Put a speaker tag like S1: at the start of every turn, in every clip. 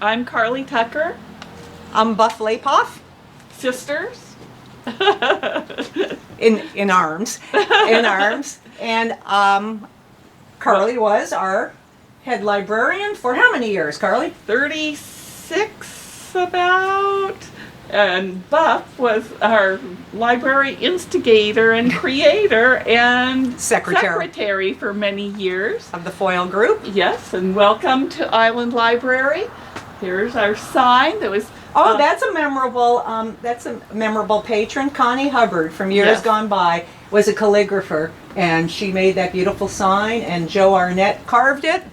S1: I'm Carly Tucker,
S2: I'm Buff Lapof
S1: sisters.
S2: in arms, in arms, and Carly was our head librarian for how many years, Carly?
S1: 36 about. And Buff was our library instigator and creator and secretary for many years.
S2: Of the Foil Group.
S1: Yes, and welcome to Island Library. Here's our sign that was...
S2: Oh, that's a memorable patron. Connie Hubbard from years
S1: Yes.
S2: gone by was a calligrapher, and she made that beautiful sign, and Joe Arnett carved it,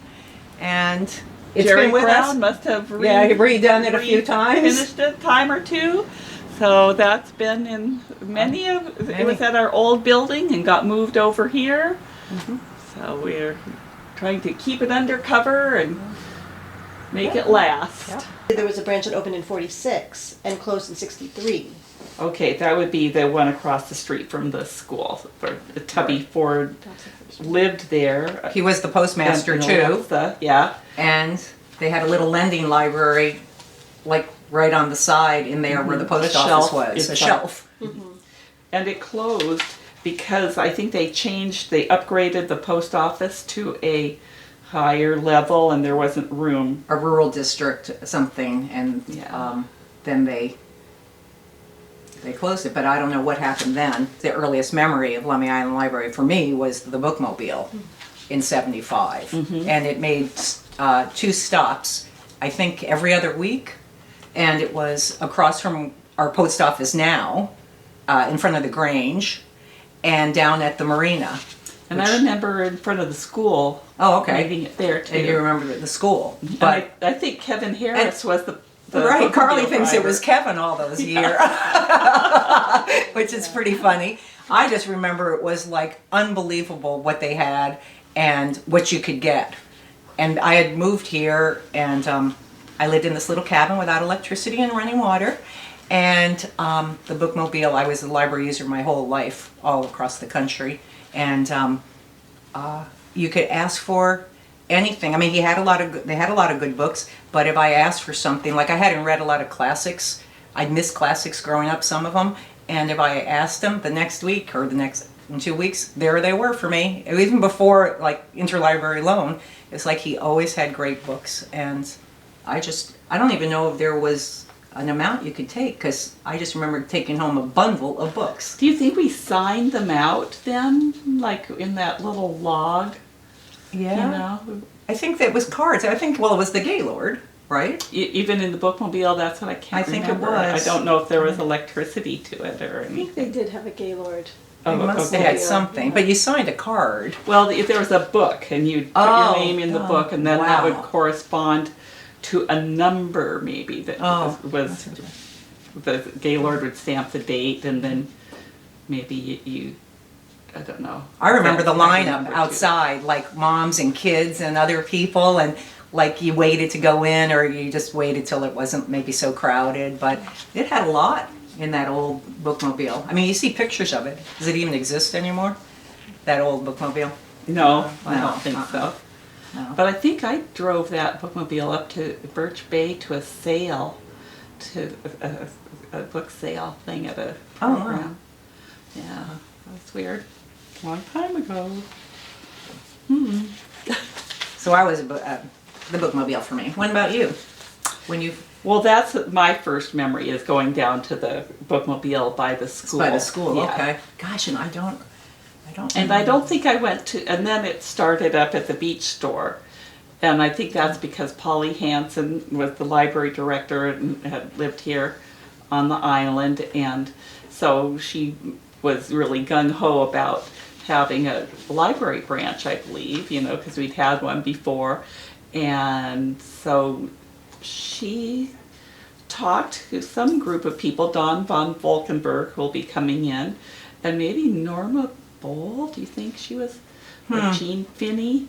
S2: and it's
S1: Jerry
S2: been with
S1: Brown
S2: us.
S1: must have
S2: redone it a few times.
S1: Finished it a time or two. So that's been in many. It was at our old building and got moved over here.
S2: Mm-hmm.
S1: So we're trying to keep it undercover and make it last.
S2: Yep.
S3: There was a branch that opened in 46 and closed in 63.
S1: Okay, that would be the one across the street from the school. Tubby Ford lived there.
S2: He was the postmaster
S1: And
S2: too.
S1: Alexa, yeah.
S2: And they had a little lending library, like right on the side in there where the post
S1: A
S2: office
S1: shelf
S2: was. A
S1: inside.
S2: shelf.
S1: And it closed because I think they upgraded the post office to a higher level and there wasn't room.
S2: A rural district, something, and
S1: Yeah.
S2: then they closed it. But I don't know what happened then. The earliest memory of Lummi Island Library for me was the bookmobile in '75, and it made 2 stops, I think every other week, and it was across from our post office now, in front of the Grange, and down at the marina.
S1: And I remember in front of the school.
S2: Oh, okay.
S1: Making it there too.
S2: And you remember the school,
S1: But
S2: but
S1: I think Kevin Harris was the
S2: right, Carly
S1: bookmobile
S2: thinks it
S1: driver.
S2: was Kevin all those years, which is pretty funny. I just remember it was like unbelievable what they had and what you could get. And I had moved here, and I lived in this little cabin without electricity and running water. And the bookmobile, I was a library user my whole life, all across the country. And you could ask for anything. I mean, they had a lot of good books, but if I asked for something, like I hadn't read a lot of classics, I'd missed classics growing up, some of them, and if I asked them the next week or in 2 weeks, there they were for me. Even before, like, interlibrary loan, it's like he always had great books, and I don't even know if there was an amount you could take, because I just remember taking home a bundle of books.
S1: Do you think we signed them out then, like in that little log?
S2: Yeah.
S1: You know,
S2: I think that was cards. I think, well, it was the Gaylord, right?
S1: even in the bookmobile, that's what I can't
S2: I think it
S1: remember.
S2: was.
S1: I don't know if there was electricity to it or
S3: I think
S1: anything.
S3: they did have a Gaylord.
S2: They must have had something, but you signed a card.
S1: Well, if there was a book and you'd put your name in the book, and then that would
S2: wow.
S1: correspond to a number maybe that was the Gaylord would stamp the date, and then maybe you I don't know.
S2: I remember the
S1: That's
S2: lineup
S1: number
S2: outside, like moms and kids and other people, and like you waited to go in, or you just waited till it wasn't maybe so crowded. But it had a lot in that old bookmobile. I mean, you see pictures of it. Does it even exist anymore? That old bookmobile?
S1: two. No, I
S2: No,
S1: don't think so.
S2: No.
S1: But I think I drove that bookmobile up to Birch Bay to a sale, to a book sale thing at a
S2: Oh, wow.
S1: program. Yeah, that's weird. Long time ago.
S2: So I was the bookmobile for me. What about you? When you
S1: Well, that's my first memory, is going down to the bookmobile by the school.
S2: by the school,
S1: Yeah.
S2: okay? Gosh, and I don't.
S1: And I don't think I went to, and then it started up at the beach store. And I think that's because Polly Hansen was the library director and had lived here on the island. And so she was really gung-ho about having a library branch, I believe, you know, because we'd had one before. And so she talked to some group of people, Don von Volkenberg, who will be coming in, and maybe Norma Bowl, do you think she was? Or Jean Finney?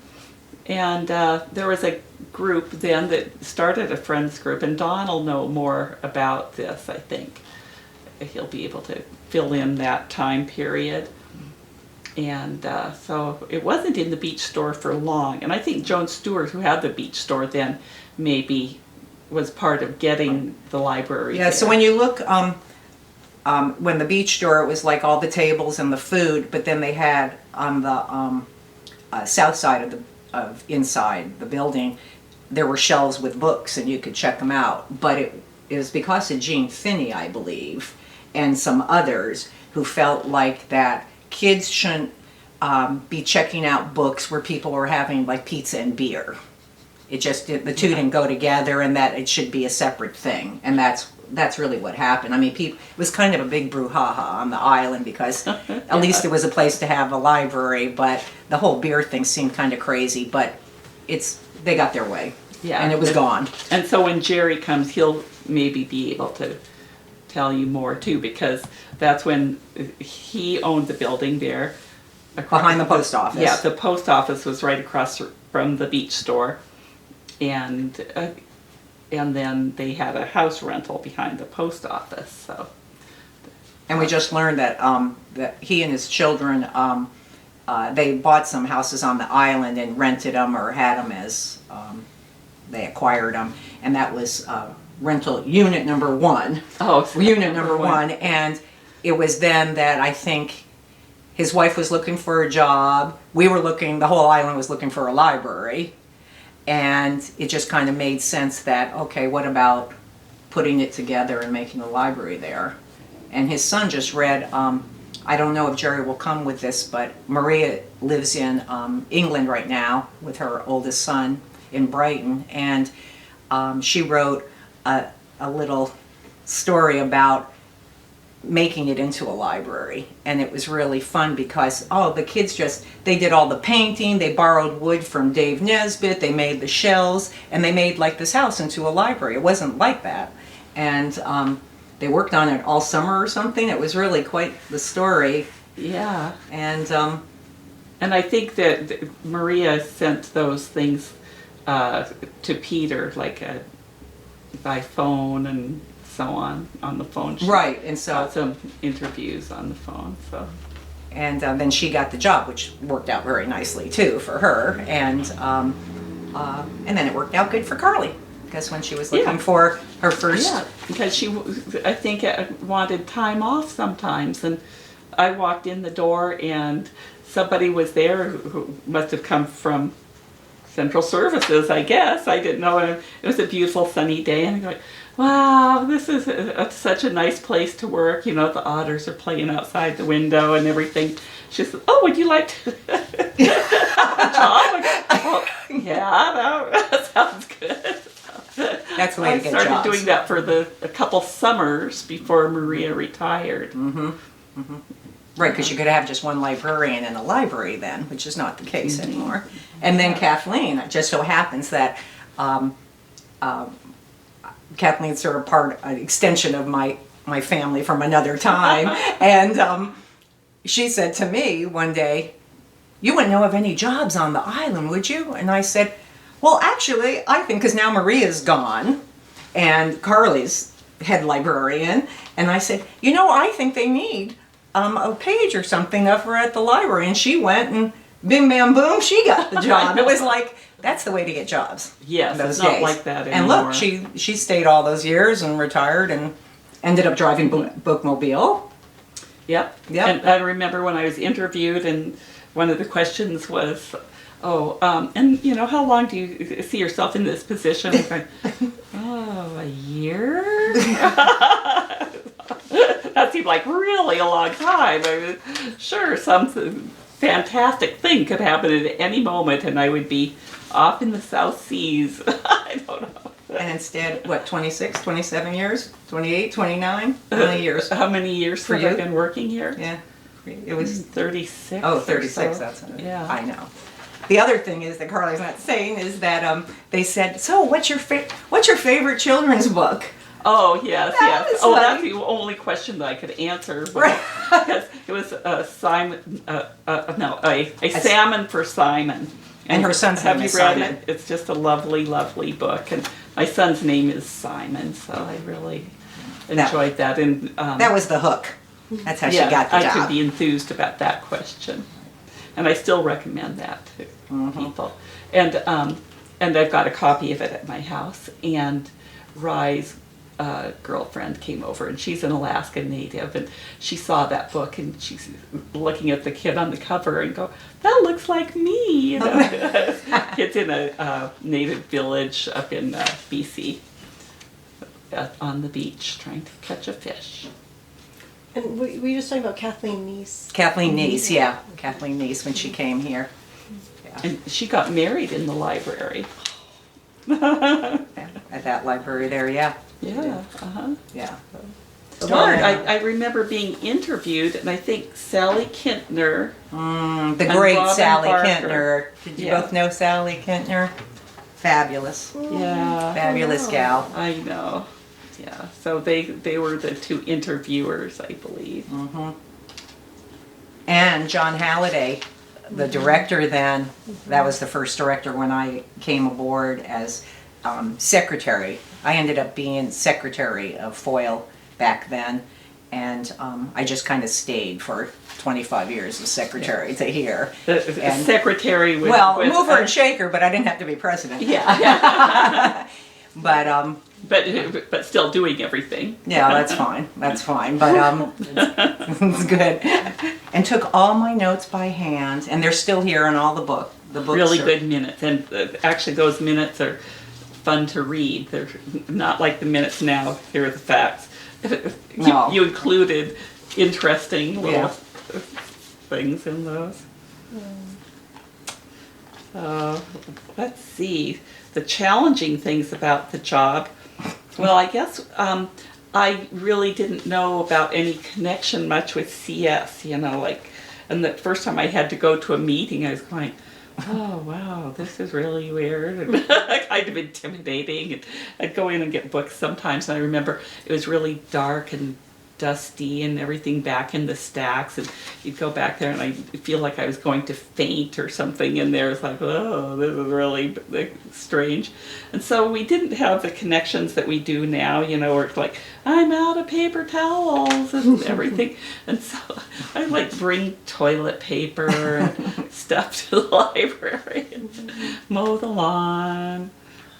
S1: And there was a group then that started a friends group, and Don will know more about this, I think. He'll be able to fill in that time period. And so it wasn't in the beach store for long. And I think Joan Stewart, who had the beach store then, maybe was part of getting the library.
S2: Yeah, so
S1: there.
S2: when you look, when the beach store, it was like all the tables and the food, but then they had on the south side of inside the building, there were shelves with books and you could check them out. But it was because of Gene Finney, I believe, and some others who felt like that kids shouldn't be checking out books where people were having like pizza and beer. It just the two didn't go together, and that it should be a separate thing. And that's really what happened. I mean, it was kind of a big brouhaha on the island because at least it was a place to have a library, but the whole beer thing seemed kind of crazy. But they got their way,
S1: Yeah,
S2: and it was gone.
S1: And so when Jerry comes, he'll maybe be able to tell you more too, because that's when he owned the building there.
S2: Behind the post office.
S1: Yeah, the post office was right across from the beach store, and then they had a house rental behind the post office. So,
S2: And we just learned that that he and his children they bought some houses on the island and rented them or had them as they acquired them, and that was rental unit number 1.
S1: oh,
S2: Unit number 1, and it was then that I think his wife was looking for a job. We were looking. The whole island was looking for a library. And it just kind of made sense that, okay, what about putting it together and making a library there? And his son just read, I don't know if Jerry will come with this, but Maria lives in England right now with her oldest son in Brighton. And she wrote a little story about making it into a library, and it was really fun because the kids they did all the painting, they borrowed wood from Dave Nesbitt, they made the shelves, and they made like this house into a library. It wasn't like that, and they worked on it all summer or something. It was really quite the story.
S1: yeah.
S2: And
S1: And I think that Maria sent those things to Peter, like by phone and so on the phone. She
S2: right, and so
S1: got some interviews on the phone. So,
S2: and then she got the job, which worked out very nicely too for her, and then it worked out good for Carly because when she was looking
S1: Yeah.
S2: for her first.
S1: yeah, because she, I think, wanted time off sometimes, and I walked in the door and somebody was there who must have come from Central Services, I guess. I didn't know. It was a beautiful sunny day, and I'm going, wow, this is such a nice place to work. You know, the otters are playing outside the window and everything. She said, oh, would you like to have a job? Well, yeah, that sounds good.
S2: That's the way to get jobs.
S1: I started doing that for a couple summers before Maria retired.
S2: Right, because you could have just one librarian in a library then, which is not the case anymore. And then Kathleen, it just so happens that Kathleen's sort of an extension of my family from another time. And she said to me one day, you wouldn't know of any jobs on the island, would you? And I said, well, actually, I think, because now Maria's gone and Carly's head librarian, and I said, I think they need a page or something of her at the library. And she went and bim bam boom, she got the job. It was like, that's the way to get jobs.
S1: Yes,
S2: those
S1: it's not
S2: days.
S1: like that
S2: And
S1: anymore.
S2: look, she stayed all those years and retired and ended up driving bookmobile.
S1: Yep.
S2: Yep.
S1: And I remember when I was interviewed, and one of the questions was, and how long do you see yourself in this position? I'm going, a year? That seemed like really a long time. I mean, sure, some fantastic thing could happen at any moment, and I would be off in the South Seas. I don't know.
S2: And instead, 26, 27 years? 28, 29? How many years?
S1: How many years
S2: For
S1: have
S2: you?
S1: I been working here?
S2: Yeah. It was
S1: 36.
S2: Oh,
S1: or
S2: 36,
S1: so.
S2: that's it.
S1: Yeah.
S2: I know. The other thing is that Carly's not saying is that they said, so what's your favorite children's book?
S1: Oh, yes,
S2: That
S1: yes.
S2: was
S1: Oh,
S2: funny.
S1: that's the only question that I could answer.
S2: Right.
S1: Because it was a salmon for Simon.
S2: And her son's name
S1: Have
S2: is
S1: you read
S2: Simon.
S1: it? It's just a lovely, lovely book. And my son's name is Simon, so I really enjoyed that. And
S2: That was the hook. That's how she
S1: yeah,
S2: got the
S1: I
S2: job.
S1: could be enthused about that question. And I still recommend that to people. And I've got a copy of it at my house. And Rye's girlfriend came over, and she's an Alaska native, and she saw that book, and she's looking at the kid on the cover and go, "That looks like me." You know, kid's in a native village up in BC, on the beach trying to catch a fish.
S3: And were you just talking about Kathleen Neese?
S2: Kathleen Neese, yeah. Kathleen Neese when she came here. Yeah.
S1: And she got married in the library.
S2: Yeah, at that library there, yeah.
S1: Yeah,
S2: Yeah.
S1: Smart. I remember being interviewed, and I think Sally Kintner.
S2: The
S1: And
S2: great
S1: Robin
S2: Sally
S1: Barker.
S2: Kintner. Did you
S1: Yeah.
S2: both know Sally Kintner? Fabulous.
S1: Yeah,
S2: Fabulous
S3: wow.
S2: gal.
S1: I know. Yeah, so they were the two interviewers, I believe.
S2: And John Halliday, the director then, that was the first director when I came aboard as secretary. I ended up being secretary of Foyle back then, and I just kind of stayed for 25 years as secretary to here.
S1: The
S2: And-
S1: secretary with
S2: Well,
S1: with,
S2: mover and shaker, but I didn't have to be president.
S1: yeah,
S2: But
S1: but still doing everything.
S2: yeah, that's fine. That's fine. But it's good. And took all my notes by hand, and they're still here on all the books.
S1: Really
S2: are-
S1: good minutes, and actually those minutes are fun to read. They're not like the minutes now. Here are the facts.
S2: No.
S1: You included interesting little
S2: Yeah.
S1: things in those. Let's see. The challenging things about the job. Well, I guess I really didn't know about any connection much with CS, you know, like, and the first time I had to go to a meeting, I was going, oh, wow, this is really weird, and kind of intimidating, and I'd go in and get books sometimes, and I remember it was really dark and dusty and everything back in the stacks, and you'd go back there and I'd feel like I was going to faint or something in there. It's like, oh, this is really strange. And so we didn't have the connections that we do now, you know, where it's like, I'm out of paper towels and everything. And so I like bring toilet paper and stuff to the library and mow the lawn,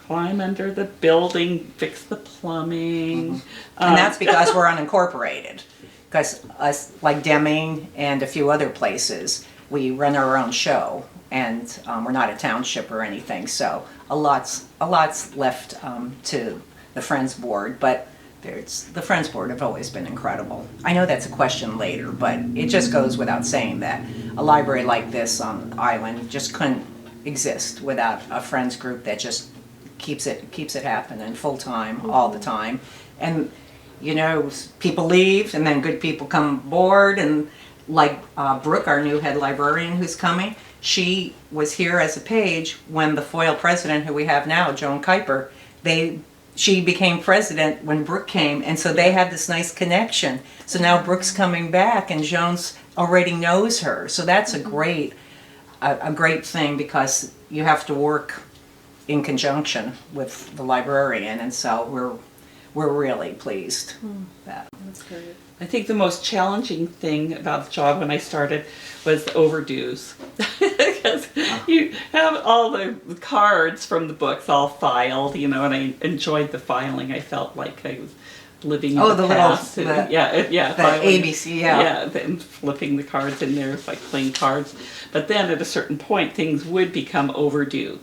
S1: climb under the building, fix the plumbing.
S2: And that's because we're unincorporated. Because us, like Deming and a few other places, we run our own show, and we're not a township or anything. So a lot's left to the Friends Board, but the Friends Board have always been incredible. I know that's a question later, but it just goes without saying that a library like this on the island just couldn't exist without a Friends group that just keeps it happening full time all the time. And you know, people leave and then good people come aboard, and like Brooke, our new head librarian who's coming, she was here as a page when the Foyle president who we have now, Joan Kuiper, she became president when Brooke came, and so they had this nice connection. So now Brooke's coming back and Joan's already knows her. So that's a great thing, because you have to work in conjunction with the librarian, and so we're really pleased. That.
S3: That's great.
S1: I think the most challenging thing about the job when I started was the overdues. Because you have all the cards from the books all filed, you know, and I enjoyed the filing. I felt like I was living in the past.
S2: The
S1: filing.
S2: ABC, yeah.
S1: Yeah, then flipping the cards in there, it's like playing cards. But then at a certain point, things would become overdue.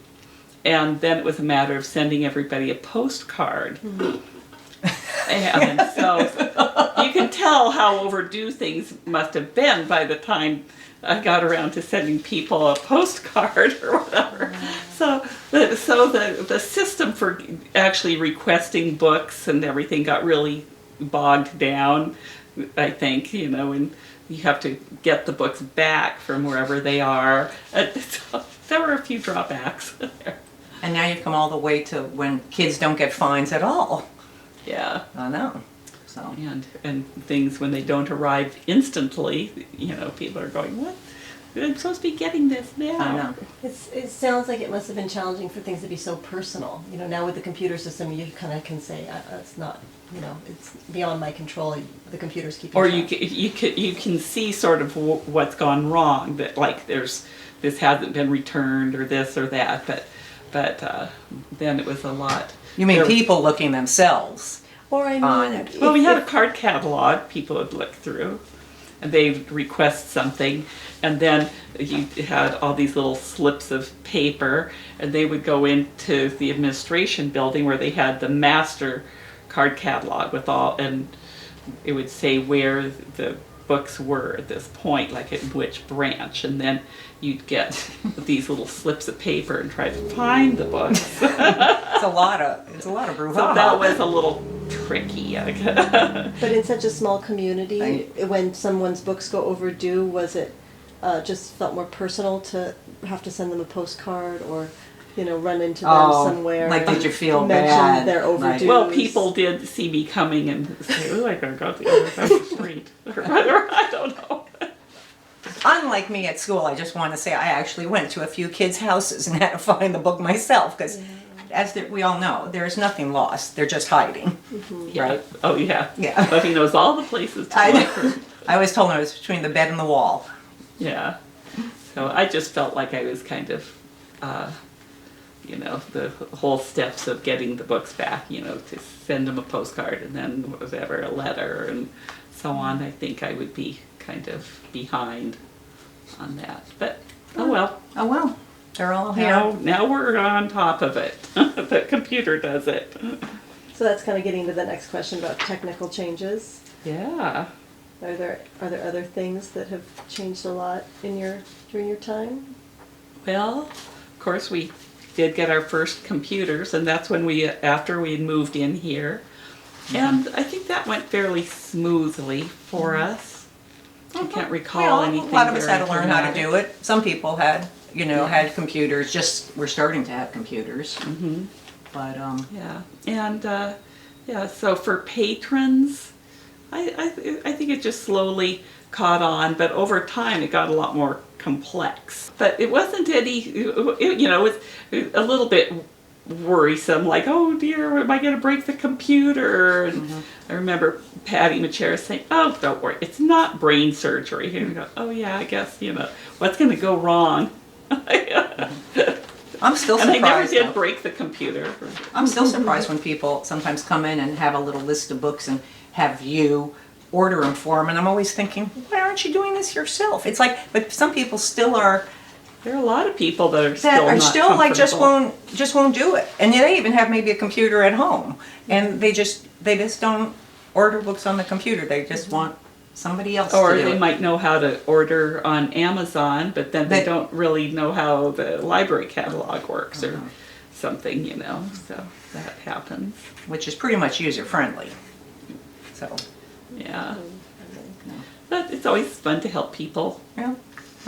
S1: And then it was a matter of sending everybody a postcard. And so you can tell how overdue things must have been by the time I got around to sending people a postcard or whatever. So the system for actually requesting books and everything got really bogged down, I think, you know, and you have to get the books back from wherever they are. So there were a few drawbacks there.
S2: And now you've come all the way to when kids don't get fines at all.
S1: Yeah.
S2: I know. So
S1: And things when they don't arrive instantly, you know, people are going, what? I'm supposed to be getting this now.
S2: I know.
S3: It sounds like it must have been challenging for things to be so personal. You know, now with the computer system, you kind of can say, it's not, you know, it's beyond my control. The computer's keeping
S1: Or
S3: track.
S1: you can see sort of what's gone wrong, that like this hasn't been returned or this or that, but then it was a lot.
S2: You mean
S1: there-
S2: people looking themselves
S3: Or I
S2: on
S3: mean,
S2: it?
S1: Well, we
S3: if-
S1: had a card catalog people would look through, and they'd request something, and then you had all these little slips of paper, and they would go into the administration building where they had the master card catalog with all, and it would say where the books were at this point, like in which branch, and then you'd get these little slips of paper and try to find the books.
S2: It's a lot of brouhaha.
S1: So that was a little tricky.
S3: but in such a small community, when someone's books go overdue, was it just felt more personal to have to send them a postcard or, run into them
S2: Oh,
S3: somewhere?
S2: like, did you feel
S3: mention
S2: bad?
S3: their
S2: Like-
S3: overdues?
S1: Well, people did see me coming and say, "Oh, I gotta go to the other side of the street," or whatever. I don't know.
S2: Unlike me at school, I just want to say I actually went to a few kids' houses and had to find the book myself because, we all know, there's nothing lost. They're just hiding.
S1: Yeah.
S2: Right.
S1: Oh, yeah.
S2: Yeah.
S1: But he knows all the places to
S2: I
S1: look.
S2: know. I always told them it was between the bed and the wall.
S1: Yeah. So I just felt like I was kind of, the whole steps of getting the books back, to send them a postcard and then whatever, a letter and so on. I think I would be kind of behind on that. But, oh well.
S2: Oh well, they're all here.
S1: Now we're on top of it. The computer does it.
S3: So that's kind of getting to the next question about technical changes.
S1: Yeah.
S3: Are there other things that have changed a lot during your time?
S1: Well, of course we did get our first computers, and that's when after we had moved in here. And I think that went fairly smoothly for us. I can't recall anything.
S2: A lot of us
S1: very
S2: had to learn how to
S1: dramatic.
S2: do it. Some people had, had computers. Just we're starting to have computers.
S1: Mhm.
S2: But
S1: Yeah, and so for patrons, I think it just slowly caught on, but over time it got a lot more complex. But it wasn't it was a little bit worrisome, like, oh dear, am I going to break the computer? And I remember Patty Machera saying, oh, don't worry, it's not brain surgery. And I go, oh yeah, I guess, what's going to go wrong?
S2: I'm still
S1: And I
S2: surprised.
S1: never did
S2: though.
S1: break the computer.
S2: I'm still surprised when people sometimes come in and have a little list of books and have you order them for them, and I'm always thinking, why aren't you doing this yourself? It's like, but some people still are.
S1: There are a lot of people that are
S2: That
S1: still
S2: are
S1: not
S2: still like just
S1: comfortable.
S2: won't do it, and they even have maybe a computer at home, and they just don't order books on the computer. They just want somebody else
S1: Or
S2: to do
S1: they
S2: it.
S1: might know how to order on Amazon, but then they
S2: They-
S1: don't really know how the library catalog works or something, so that happens.
S2: Which is pretty much user friendly. So
S1: Yeah. But it's always fun to help people
S2: yeah,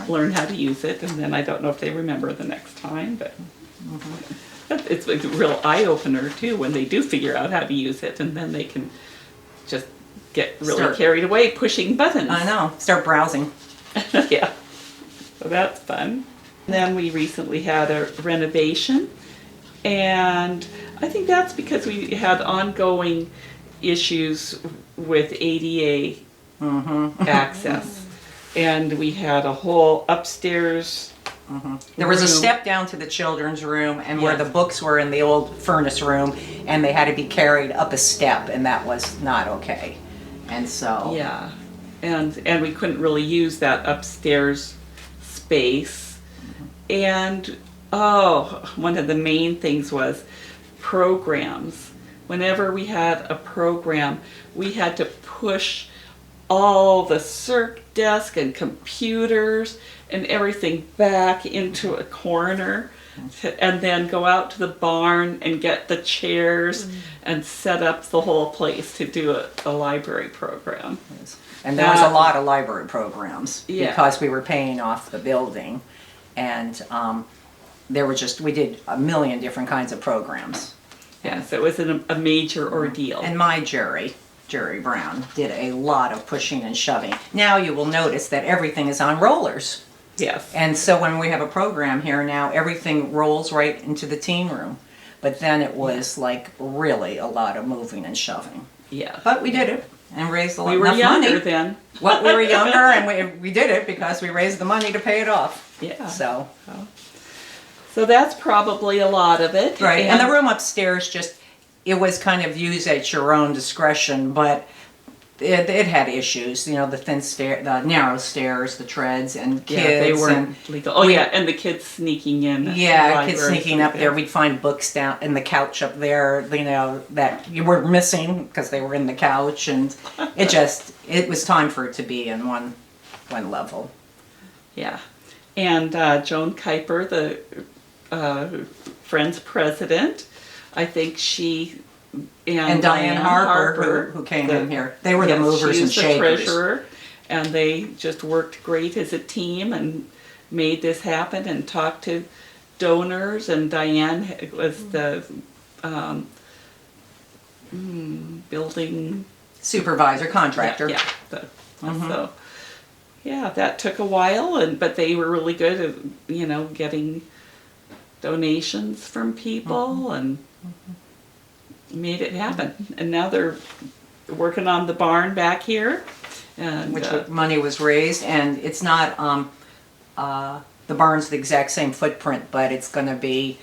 S1: learn how to use it, and then I don't know if they remember the next time, but it's a real eye-opener too when they do figure out how to use it, and then they can just get really
S2: Start.
S1: carried away pushing buttons.
S2: I know. Start browsing.
S1: Yeah, so that's fun. Then we recently had a renovation, and I think that's because we had ongoing issues with ADA access. And we had a whole upstairs
S2: There was a
S1: room.
S2: step down to the children's room, and where
S1: Yes.
S2: the books were in the old furnace room, and they had to be carried up a step, and that was not okay. And so
S1: Yeah, and we couldn't really use that upstairs space. And one of the main things was programs. Whenever we had a program, we had to push all the circ desk and computers and everything back into a corner, and then go out to the barn and get the chairs and set up the whole place to do a library program.
S2: And there was a lot of library programs
S1: Yeah.
S2: because we were paying off the building, and we did a million different kinds of programs.
S1: Yes, it was a major ordeal.
S2: And my Jerry Brown, did a lot of pushing and shoving. Now you will notice that everything is on rollers.
S1: Yes.
S2: And so when we have a program here now, everything rolls right into the teen room. But then it was like really a lot of moving and shoving.
S1: Yeah.
S2: But we did it and raised
S1: We were
S2: enough
S1: younger
S2: money.
S1: then.
S2: Well, we were younger, and we did it because we raised the money to pay it off.
S1: Yeah.
S2: So
S1: So that's probably a lot of it.
S2: right, and the room upstairs just it was kind of used at your own discretion, but it had issues, you know, the the narrow stairs, the treads, and kids.
S1: Yeah, they weren't
S2: and
S1: legal. Oh yeah, and the kids sneaking in.
S2: yeah, kids sneaking up there. We'd find books down in the couch up there, you know, that you were missing because they were in the couch, and it was time for it to be in one level.
S1: Yeah, and Joan Kuiper, the Friends president, I think she and
S2: Diane Harper, who came in here. They were the movers and
S1: shakers.
S2: shakers.
S1: The treasurer, and they just worked great as a team and made this happen and talked to donors. And Diane was the building
S2: Supervisor, contractor.
S1: Yeah. So yeah, that took a while, but they were really good at, you know, getting donations from people and made it happen. And now they're working on the barn back here, and
S2: Which money was raised, and it's not the barn's the exact same footprint, but it's going to be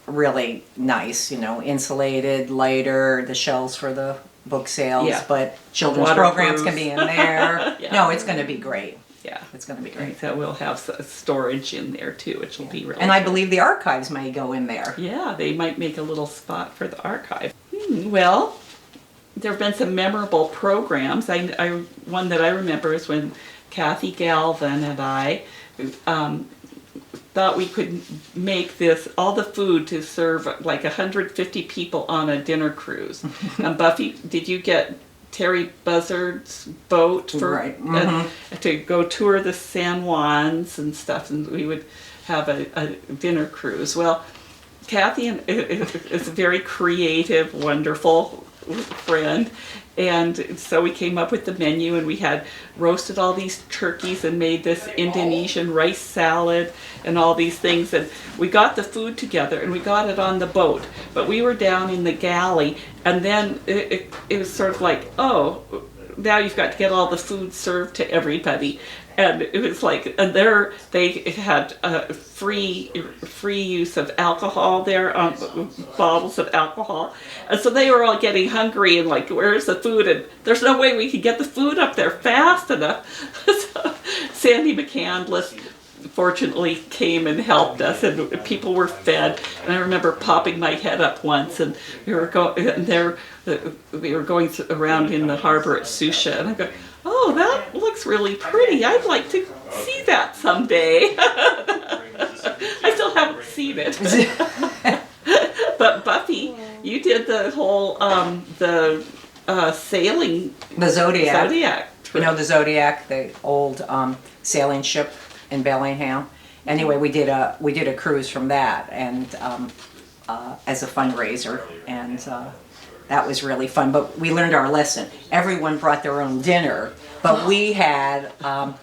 S2: really nice, you know, insulated, lighter, the shelves for the book sales,
S1: Yeah.
S2: but children's
S1: Waterproof.
S2: programs can be in there.
S1: Yeah.
S2: No, it's going to be great.
S1: yeah,
S2: It's going to be great.
S1: so we'll have storage in there too, which will be really.
S2: And I believe the archives may go in there.
S1: Yeah, they might make a little spot for the archive. Well, there have been some memorable programs. One that I remember is when Kathy Galvin and I thought we could make all the food to serve like 150 people on a dinner cruise. And Buffy, did you get Terry Buzzard's boat
S2: Right.
S1: to go tour the San Juans and stuff, and we would have a dinner cruise. Well, Kathy is a very creative, wonderful friend, and so we came up with the menu, and we had roasted all these turkeys and made this Indonesian rice salad and all these things, and we got the food together and we got it on the boat, but we were down in the galley, and then it was sort of like, oh, now you've got to get all the food served to everybody. And it was like, and there they had free use of alcohol there, bottles of alcohol, and so they were all getting hungry and like, where's the food? And there's no way we could get the food up there fast enough. So Sandy McCandless fortunately came and helped us, and people were fed. And I remember popping my head up once, and we were going around in the harbor at Susha, and I go, oh, that looks really pretty. I'd like to see that someday. I still haven't seen it. But Buffy, you did the whole sailing.
S2: The Zodiac.
S1: Zodiac.
S2: You know the Zodiac, the old sailing ship in Bellingham. Anyway, we did a cruise from that, and as a fundraiser, and that was really fun. But we learned our lesson. Everyone brought their own dinner, but we had a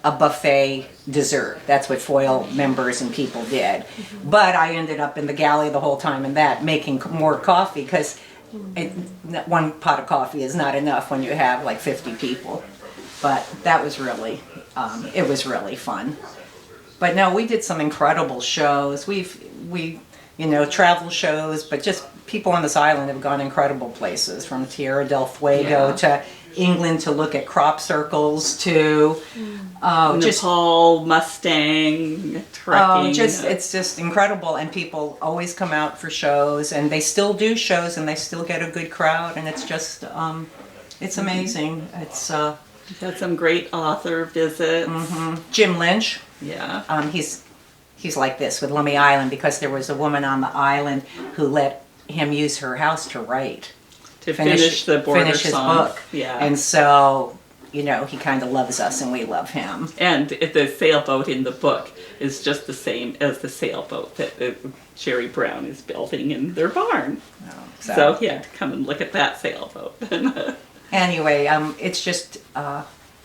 S2: buffet dessert. That's what Foil members and people did. But I ended up in the galley the whole time in that, making more coffee, because one pot of coffee is not enough when you have like 50 people. But that was really, it was really fun. But no, we did some incredible shows. We travel shows, but just people on this island have gone incredible places, from Tierra del Fuego to England to look at crop circles to
S1: Nepal, Mustang, trekking.
S2: It's just incredible, and people always come out for shows, and they still do shows, and they still get a good crowd, and it's just it's amazing. It's
S1: We've had some great author visits.
S2: Jim Lynch.
S1: Yeah.
S2: He's like this with Lummi Island, because there was a woman on the island who let him use her house to write.
S1: To finish the border
S2: finish his
S1: song.
S2: book.
S1: Yeah.
S2: And so, he kind of loves us and we love him.
S1: And the sailboat in the book is just the same as the sailboat that Jerry Brown is building in their barn. So he had to come and look at that sailboat.
S2: Anyway, it's just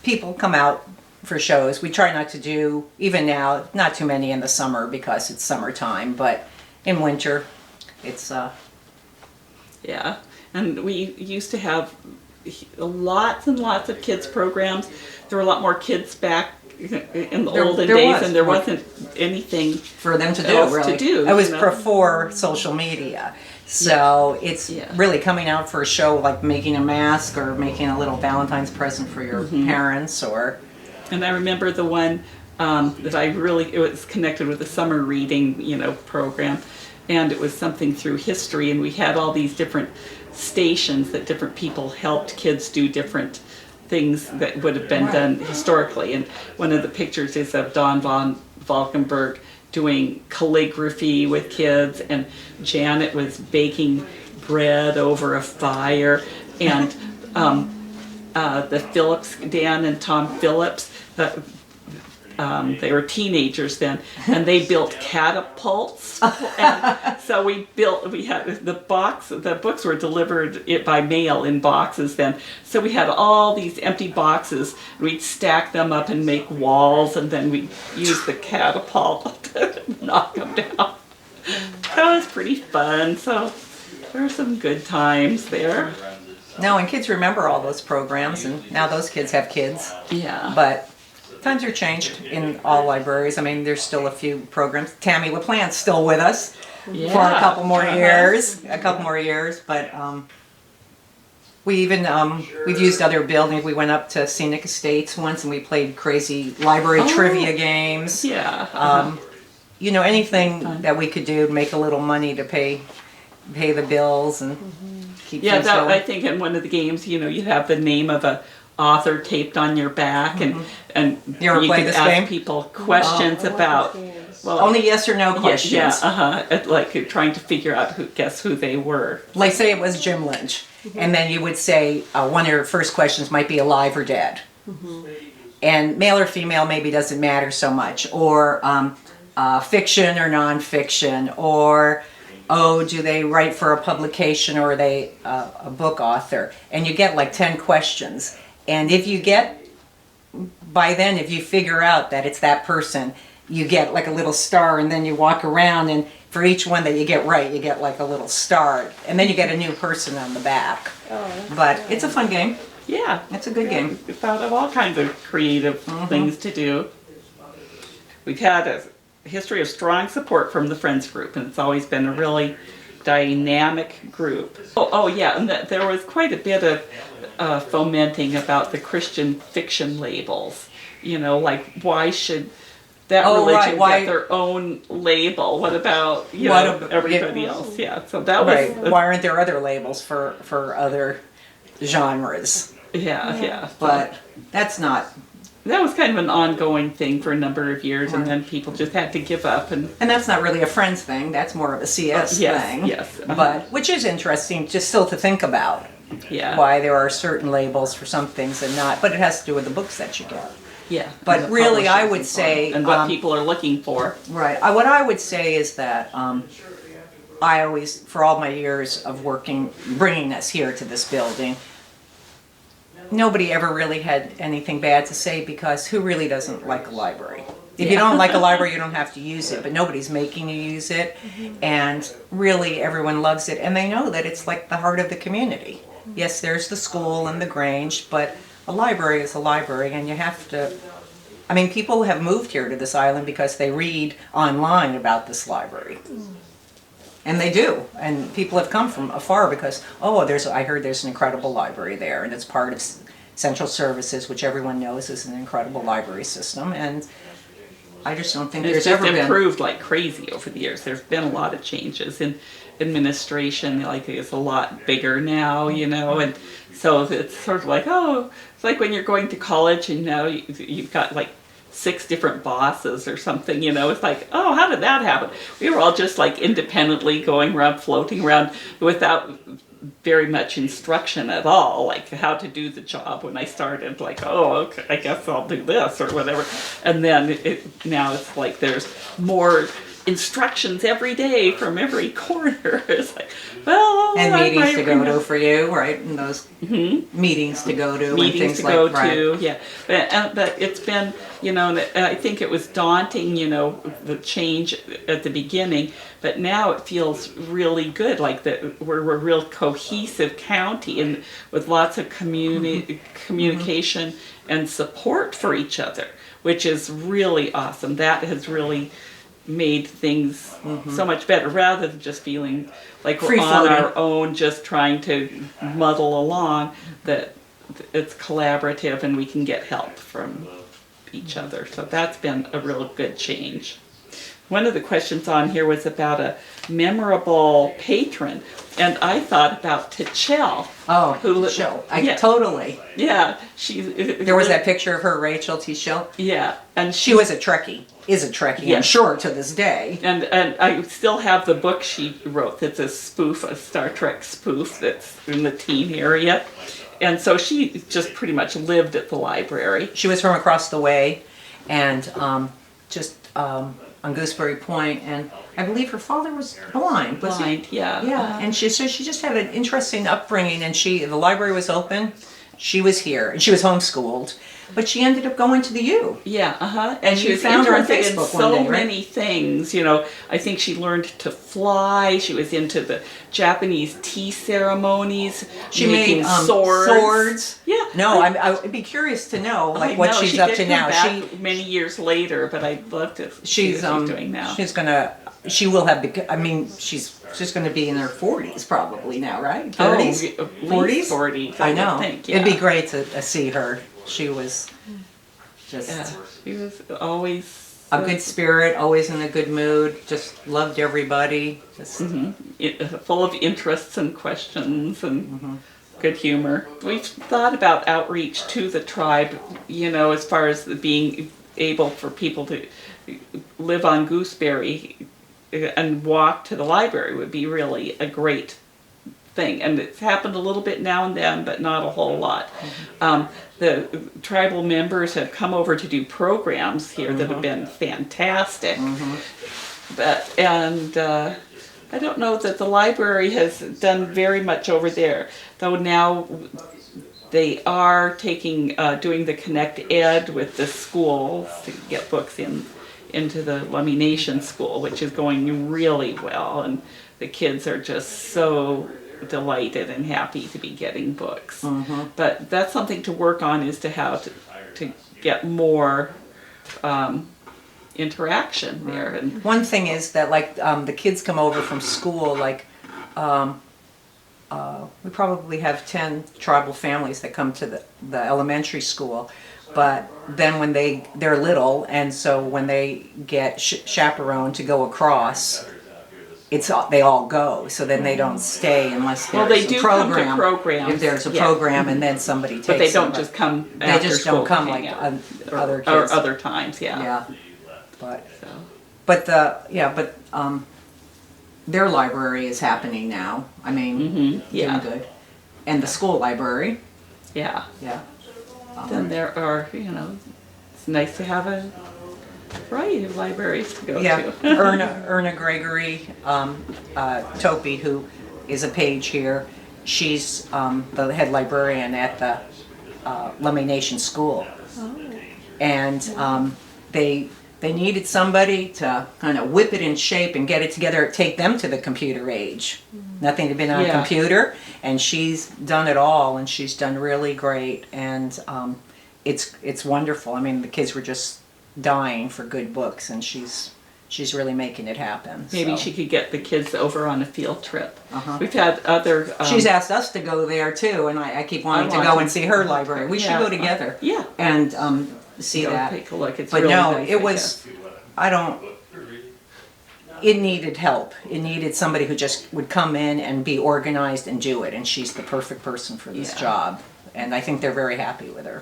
S2: people come out for shows. We try not to do, even now, not too many in the summer because it's summertime, but in winter, it's...
S1: Yeah, and we used to have lots and lots of kids programs. There were a lot more kids back in the olden days, and there wasn't anything
S2: for them to do,
S1: else
S2: really.
S1: to do.
S2: It was before social media. So it's
S1: Yeah.
S2: really coming out for a show like making a mask or making a little Valentine's present for your parents or.
S1: And I remember the one that it was connected with the summer reading, program. And it was something through history, and we had all these different stations that different people helped kids do different things that would have been done historically. And one of the pictures is of Don von Valkenburg doing calligraphy with kids, and Janet was baking bread over a fire, and the Phillips, Dan and Tom Phillips, they were teenagers then, and they built catapults. And so we had the books were delivered by mail in boxes then. So we had all these empty boxes. We'd stack them up and make walls, and then we'd use the catapult to knock them down. That was pretty fun. So there were some good times there.
S2: No, and kids remember all those programs, and now those kids have kids.
S1: Yeah.
S2: But times are changed in all libraries. I mean, there's still a few programs. Tammy LaPlante's still with us for a couple more years. But we even we've used other buildings. We went up to Scenic Estates once, and we played crazy library trivia games.
S1: Yeah.
S2: Anything that we could do to make a little money to pay the bills and keep things
S1: I
S2: going.
S1: think in one of the games, you'd have the name of a author taped on your back, and
S2: You ever played
S1: could
S2: this
S1: ask
S2: game?
S1: people questions about. Well,
S2: Only yes or no questions.
S1: Yeah, like trying to figure out guess who they were.
S2: Like say it was Jim Lynch, and then you would say one of your first questions might be alive or dead, and male or female maybe doesn't matter so much, or fiction or nonfiction, or do they write for a publication, or are they a book author? And you get like 10 questions, and if you figure out that it's that person, you get like a little star, and then you walk around, and for each one that you get right, you get like a little star, and then you get a new person on the back. But it's a fun game.
S1: Yeah,
S2: It's a good game.
S1: We thought of all kinds of creative things to do. We've had a history of strong support from the Friends group, and it's always been a really dynamic group. Yeah, and there was quite a bit of fomenting about the Christian fiction labels. Like why should that religion get their own label? What about everybody else? Yeah, so that was
S2: Why aren't there other labels for other genres?
S1: Yeah.
S2: But that's not.
S1: That was kind of an ongoing thing for a number of years, and then people just had to give up. And
S2: that's not really a Friends thing. That's more of a CS thing.
S1: Yes.
S2: But which is interesting, just still to think about.
S1: Yeah.
S2: Why there are certain labels for some things and not. But it has to do with the books that you get.
S1: Yeah.
S2: But really, I would say,
S1: and what people are looking for.
S2: Right. What I would say is that I always, for all my years of bringing us here to this building, nobody ever really had anything bad to say, because who really doesn't like a library? If you don't like a library, you don't have to use it, but nobody's making you use it, and really everyone loves it, and they know that it's like the heart of the community. Yes, there's the school and the Grange, but a library is a library, and you have to, people have moved here to this island because they read online about this library. And they do, and people have come from afar because, I heard there's an incredible library there, and it's part of Central Services, which everyone knows is an incredible library system, and I just don't think
S1: It's
S2: there's ever
S1: just
S2: been.
S1: improved like crazy over the years. There's been a lot of changes in administration. Like it's a lot bigger now, and so it's sort of like, it's like when you're going to college and now you've got like 6 different bosses or something, it's like, how did that happen? We were all just like independently going around, floating around without very much instruction at all, like how to do the job. When I started, like, okay, I guess I'll do this or whatever. And then now it's like there's more instructions every day from every corner. It's like,
S2: and meetings to go to for you, right? And those meetings to go to,
S1: meetings
S2: and things
S1: to go
S2: like
S1: to, yeah. But it's been, I think it was daunting, the change at the beginning, but now it feels really good. Like that we're a real cohesive county, and with lots of communication and support for each other, which is really awesome. That has really made things so much better, rather than just feeling like we're
S2: Free
S1: on
S2: floating.
S1: our own, just trying to muddle along, that it's collaborative and we can get help from each other. So that's been a real good change. One of the questions on here was about a memorable patron, and I thought about Tichelle.
S2: Oh,
S1: Who-
S2: Tichelle.
S1: yeah.
S2: Totally.
S1: Yeah,
S2: There was that picture of her, Rachel Tichelle.
S1: Yeah, and
S2: She was a Trekkie, is a Trekkie, I'm
S1: Yes.
S2: sure, to this day.
S1: And I still have the book she wrote that's a spoof, a Star Trek spoof that's in the teen area. And so she just pretty much lived at the library.
S2: She was from across the way, and on Gooseberry Point, and I believe her father was blind. Was he?
S1: Blind, yeah.
S2: Yeah, and she just had an interesting upbringing, and the library was open. She was here, and she was homeschooled, but she ended up going to the U.
S1: Yeah,
S2: And
S1: And she
S2: you
S1: was
S2: found her on
S1: interested in
S2: Facebook one
S1: so
S2: day, right?
S1: many things. You know, I think she learned to fly. She was into the Japanese tea ceremonies.
S2: She
S1: making
S2: made
S1: swords. Yeah.
S2: No, I'd be curious to know
S1: I
S2: what
S1: know,
S2: she's
S1: she
S2: up
S1: did
S2: to
S1: come
S2: now.
S1: back many years later, but I'd love to see
S2: She's
S1: what she's doing now.
S2: she will have she's just gonna be in her 40s probably now, right?
S1: Oh,
S2: 30s?
S1: at
S2: 40s?
S1: least 40s,
S2: I
S1: would
S2: know.
S1: think,
S2: It'd be
S1: yeah.
S2: great to see her. She was just
S1: Yeah, she was always
S2: a good spirit, always in a good mood, just loved everybody. Just
S1: full of interests and questions and good humor. We've thought about outreach to the tribe, you know, as far as being able for people to live on Gooseberry and walk to the library would be really a great thing. And it's happened a little bit now and then, but not a whole lot. The tribal members have come over to do programs here that have been fantastic. But I don't know that the library has done very much over there, though now they are doing the Connect Ed with the schools to get books into the Lummi Nation school, which is going really well, and the kids are just so delighted and happy to be getting books. But that's something to work on, is to how to get more interaction there. And
S2: one thing is that the kids come over from school, we probably have 10 tribal families that come to the elementary school, but then when they're little, and so when they get chaperoned to go across, they all go, so then they don't stay unless there's
S1: they
S2: a
S1: do
S2: program.
S1: come to programs.
S2: If there's a
S1: Yeah.
S2: program and then somebody takes
S1: but they don't
S2: them,
S1: just come
S2: they
S1: after
S2: just
S1: school
S2: don't come
S1: to
S2: like
S1: hang out.
S2: other
S1: Or
S2: kids.
S1: other times, yeah.
S2: Yeah, but
S1: So.
S2: their library is happening now. I mean,
S1: yeah.
S2: doing good, and the school library.
S1: Yeah.
S2: Yeah.
S1: Then there are, you know, it's nice to have a variety of libraries to go
S2: Yeah,
S1: to.
S2: Erna Gregory, Topi, who is a page here, she's the head librarian at the Lummi Nation School. And they needed somebody to kind of whip it in shape and get it together, take them to the computer age. Nothing had been on a
S1: Yeah.
S2: computer, and she's done it all, and she's done really great, and it's wonderful. I mean, the kids were just dying for good books, and she's really making it happen.
S1: Maybe
S2: so.
S1: she could get the kids over on a field trip.
S2: Uh-huh.
S1: We've had other.
S2: She's asked us to go there too, and I keep wanting to
S1: want
S2: go
S1: to.
S2: and see her library. We should
S1: Yeah.
S2: go together.
S1: Yeah.
S2: And see
S1: Go
S2: that.
S1: take a look. It's
S2: But
S1: really
S2: no,
S1: nice,
S2: it
S1: I
S2: was.
S1: guess.
S2: It needed help. It needed somebody who just would come in and be organized and do it. And she's the perfect person for this
S1: Yeah.
S2: job. And I think they're very happy with her.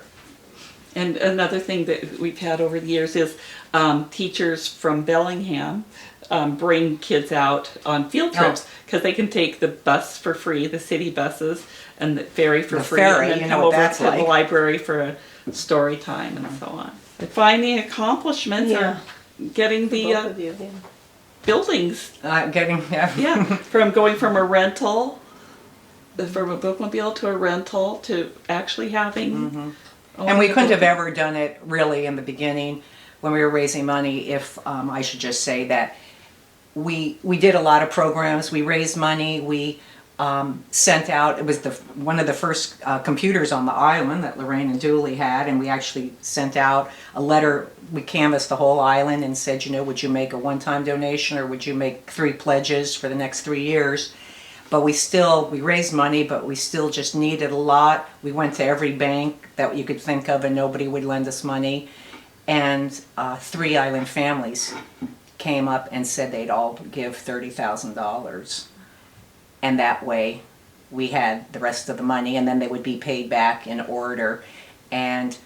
S1: And another thing that we've had over the years is teachers from Bellingham bring kids out on field trips because they can take the bus for free, the city buses, and the ferry for
S2: The
S1: free,
S2: ferry,
S1: and then
S2: you
S1: come
S2: know what
S1: over
S2: that's
S1: to the
S2: like.
S1: library for a story time and so on. The finding accomplishments
S3: Yeah.
S1: are getting the
S3: Both of you, yeah.
S1: buildings. Yeah, from going from a rental, from a bookmobile to a rental to actually having.
S2: And we couldn't have ever done it really in the beginning when we were raising money if, I should just say that we did a lot of programs, we raised money, we sent out, it was one of the first computers on the island that Lorraine and Dooley had, and we actually sent out a letter. We canvassed the whole island and said, would you make a one-time donation or would you make 3 pledges for the next 3 years? But we raised money, but we still just needed a lot. We went to every bank that you could think of and nobody would lend us money. And 3 island families came up and said they'd all give $30,000. And that way we had the rest of the money and then they would be paid back in order. And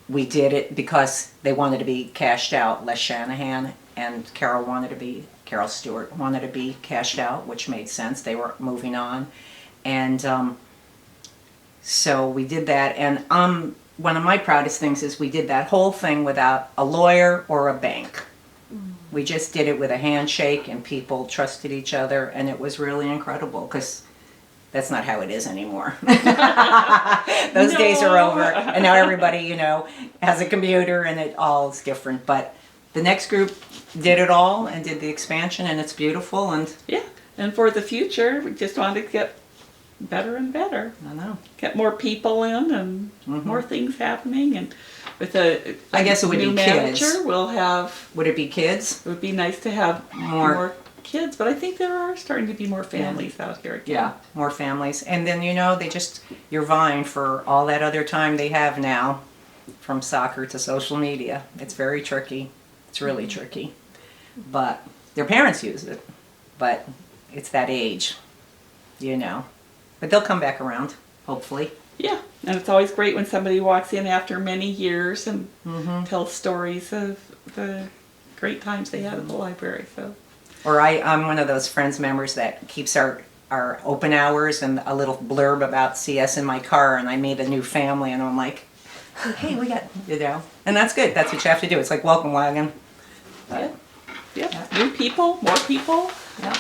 S2: we did it because they wanted to be cashed out. Les Shanahan and Carol Stewart wanted to be cashed out, which made sense. They were moving on. And so we did that. And one of my proudest things is we did that whole thing without a lawyer or a bank. We just did it with a handshake and people trusted each other, and it was really incredible because that's not how it is anymore. Those days are over, and now everybody, has a computer and it all is different. But the next group did it all and did the expansion, and it's beautiful. And
S1: yeah, and for the future, we just wanted to get better and better.
S2: I know.
S1: Get more people in and more things happening, and with
S2: I guess it would
S1: new
S2: be
S1: manager,
S2: kids.
S1: we'll have.
S2: Would it be kids?
S1: It would be nice to have more kids, but I think there are starting to be more families out here again.
S2: Yeah, more families. And then, you're vying for all that other time they have now, from soccer to social media. It's very tricky. It's really tricky. But their parents use it. But it's that age, But they'll come back around, hopefully.
S1: Yeah, and it's always great when somebody walks in after many years and tells stories of the great times they had at the library. So.
S2: Or I'm one of those Friends members that keeps our open hours and a little blurb about CS in my car, and I made a new family, and I'm like, hey, we got, and that's good. That's what you have to do. It's like welcome wagon.
S1: Yeah. New people, more people.
S2: Yeah.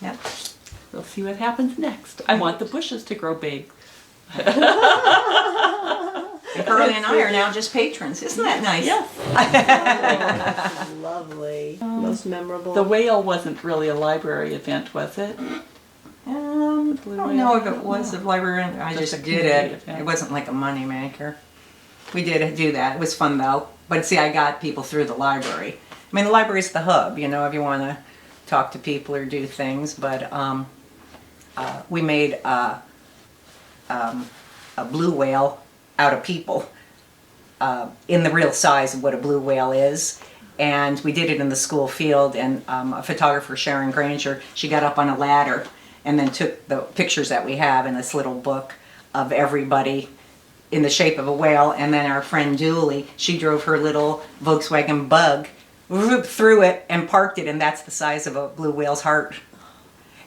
S2: Yeah.
S1: We'll see what happens next. I want the bushes to grow big.
S2: And Curly and I are now just patrons. Isn't that nice?
S1: Yes.
S3: Lovely. Most memorable.
S1: The whale wasn't really a library event, was it?
S2: I don't know if it was a library. I just did it.
S1: Event.
S2: It wasn't like a money maker. We did do that. It was fun though. But see, I got people through the library. I mean, the library's the hub, if you want to talk to people or do things. But we made a blue whale out of people in the real size of what a blue whale is. And we did it in the school field, and a photographer, Sharon Granger, she got up on a ladder and then took the pictures that we have in this little book of everybody in the shape of a whale. And then our friend Dooley, she drove her little Volkswagen Bug through it and parked it, and that's the size of a blue whale's heart.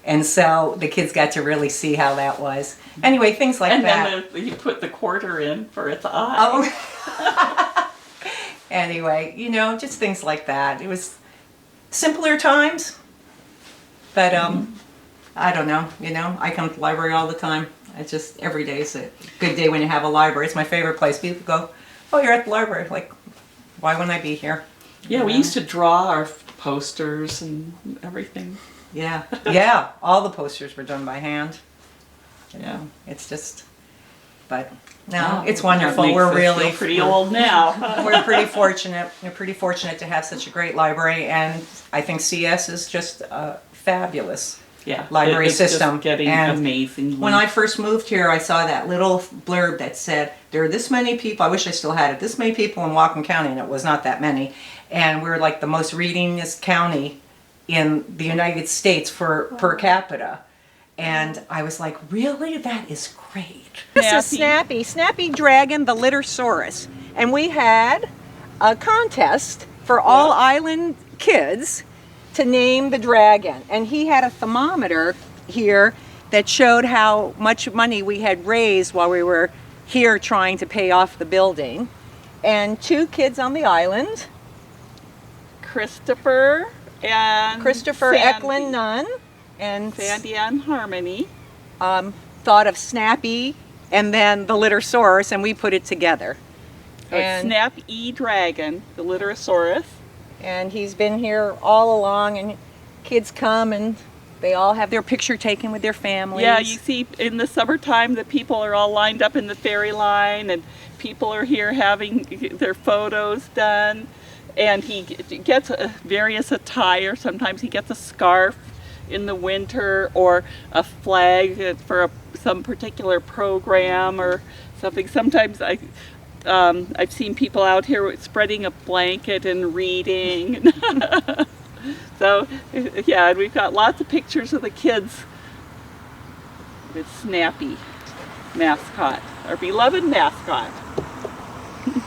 S2: And so the kids got to really see how that was. Anyway, things like that.
S1: And then you put the quarter in for its eye.
S2: Oh. Anyway, just things like that. It was simpler times. But I don't know, I come to the library all the time. It's just every day is a good day when you have a library. It's my favorite place. People go, oh, you're at the library. Like, why wouldn't I be here?
S1: Yeah, we used to draw our posters and everything.
S2: Yeah, yeah. All the posters were done by hand.
S1: Yeah,
S2: it's just, but no, it's wonderful.
S1: That makes
S2: We're
S1: us
S2: really
S1: feel pretty old now.
S2: We're pretty fortunate. We're pretty fortunate to have such a great library, and I think CS is just a fabulous library
S1: it's
S2: system.
S1: Just getting
S2: and
S1: amazing.
S2: When I first moved here, I saw that little blurb that said there are this many people. I wish I still had it. This many people in Whatcom County, and it was not that many. And we're like the most readingest county in the United States per capita. And I was like, really? That is great. This is Snappy Dragon, the Littersaurus. And we had a contest for all island kids to name the dragon. And he had a thermometer here that showed how much money we had raised while we were here trying to pay off the building. And 2 kids on the island.
S1: Christopher
S2: Sandy. Eklund Nunn and
S1: Sandy and Harmony
S2: thought of Snappy and then the Littersaurus, and we put it together.
S1: And Snap E Dragon, the Litterosaurus.
S2: And he's been here all along, and kids come and They all have their picture taken with their families.
S1: Yeah, you see in the summertime the people are all lined up in the ferry line, and people are here having their photos done. And he gets various attire. Sometimes he gets a scarf in the winter, or a flag for some particular program or something. Sometimes I've seen people out here spreading a blanket and reading. So, yeah, and we've got lots of pictures of the kids with Snappy, mascot, our beloved mascot.